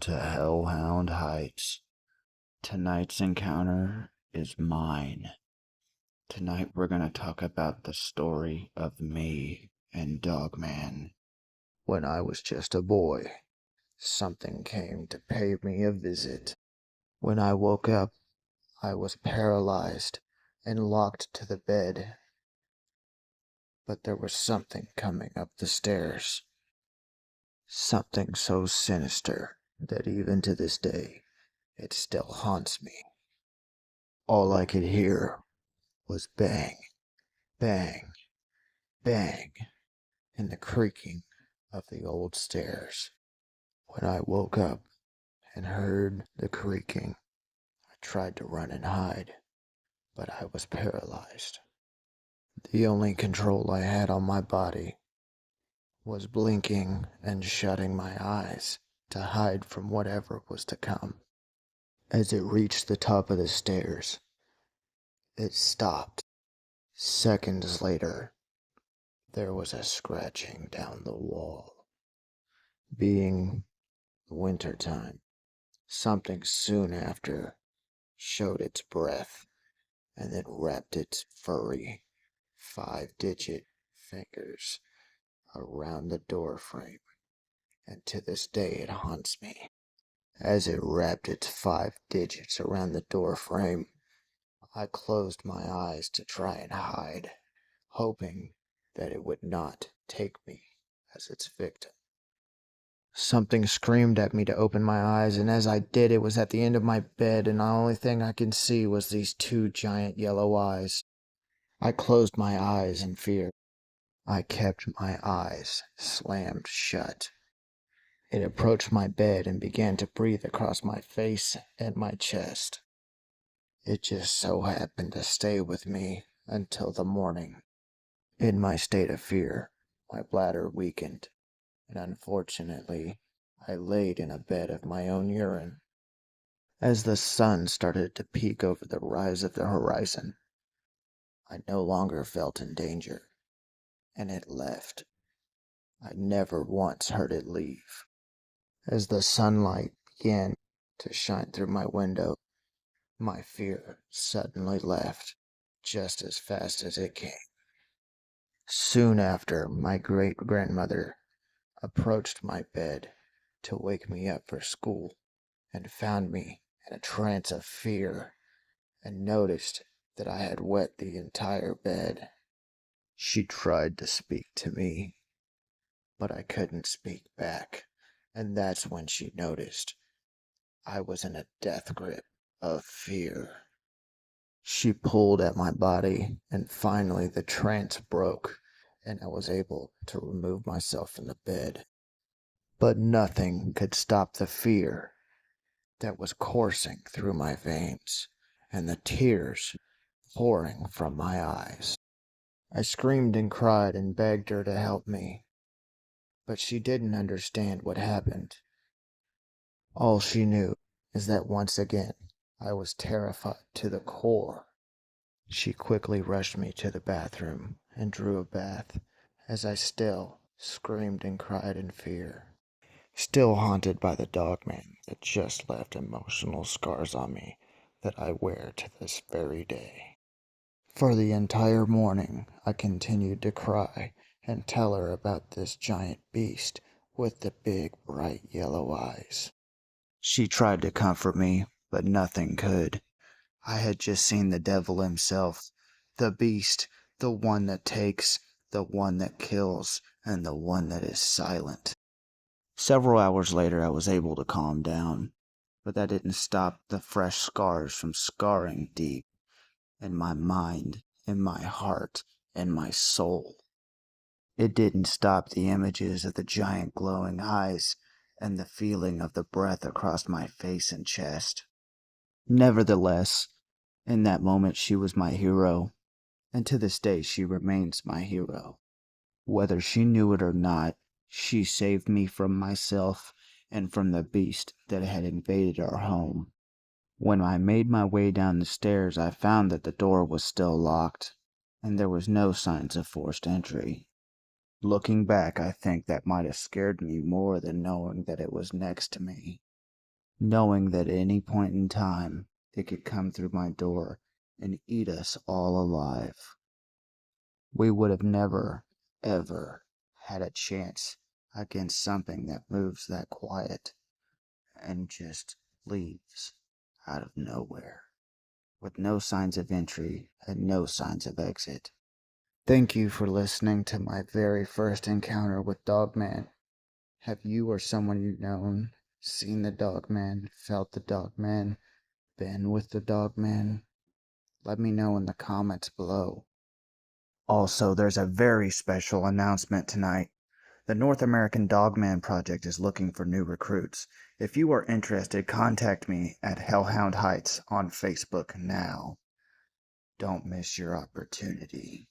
to Hellhound Heights. Tonight's encounter is mine. Tonight we're going to talk about the story of me and Dogman. When I was just a boy, something came to pay me a visit. When I woke up, I was paralyzed and locked to the bed. But there was something coming up the stairs. Something so sinister that even to this day, it still haunts me. All I could hear was bang, bang, bang, and the creaking of the old stairs. When I woke up and heard the creaking, I tried to run and hide, but I was paralyzed. The only control I had on my body was blinking and shutting my eyes to hide from whatever was to come. As it reached the top of the stairs, it stopped. Seconds later, there was a scratching down the wall. Being winter time, something soon after showed its breath and then wrapped its furry, 5-digit fingers around the door frame, and to this day it haunts me. As it wrapped its 5 digits around the door frame, I closed my eyes to try and hide, hoping that it would not take me as its victim. Something screamed at me to open my eyes, and as I did, it was at the end of my bed, and the only thing I could see was these 2 giant yellow eyes. I closed my eyes in fear. I kept my eyes slammed shut. It approached my bed and began to breathe across my face and my chest. It just so happened to stay with me until the morning. In my state of fear, my bladder weakened, and unfortunately, I laid in a bed of my own urine. As the sun started to peek over the rise of the horizon, I no longer felt in danger, and it left. I never once heard it leave. As the sunlight began to shine through my window, my fear suddenly left just as fast as it came. Soon after, my great-grandmother approached my bed to wake me up for school and found me in a trance of fear and noticed that I had wet the entire bed. She tried to speak to me, but I couldn't speak back, and that's when she noticed I was in a death grip of fear. She pulled at my body, and finally the trance broke, and I was able to remove myself from the bed. But nothing could stop the fear that was coursing through my veins, and the tears pouring from my eyes. I screamed and cried and begged her to help me, but she didn't understand what happened. All she knew is that once again I was terrified to the core. She quickly rushed me to the bathroom and drew a bath as I still screamed and cried in fear, still haunted by the Dogman that just left emotional scars on me that I wear to this very day. For the entire morning, I continued to cry and tell her about this giant beast with the big, bright yellow eyes. She tried to comfort me, but nothing could. I had just seen the devil himself, the beast, the one that takes, the one that kills, and the one that is silent. Several hours later, I was able to calm down, but that didn't stop the fresh scars from scarring deep in my mind, in my heart, and my soul. It didn't stop the images of the giant glowing eyes and the feeling of the breath across my face and chest. Nevertheless, in that moment she was my hero, and to this day she remains my hero. Whether she knew it or not, she saved me from myself and from the beast that had invaded our home. When I made my way down the stairs, I found that the door was still locked, and there was no signs of forced entry. Looking back, I think that might have scared me more than knowing that it was next to me. knowing that at any point in time it could come through my door and eat us all alive. We would have never, ever had a chance against something that moves that quiet and just leaves out of nowhere, with no signs of entry and no signs of exit. Thank you for listening to my very first encounter with Dogman. Have you or someone you've known seen the Dogman, felt the Dogman, been with the Dogman? Let me know in the comments below. Also, there's a very special announcement tonight. The North American Dogman Project is looking for new recruits. If you are interested, contact me at Hellhound Heights on Facebook now. Don't miss your opportunity.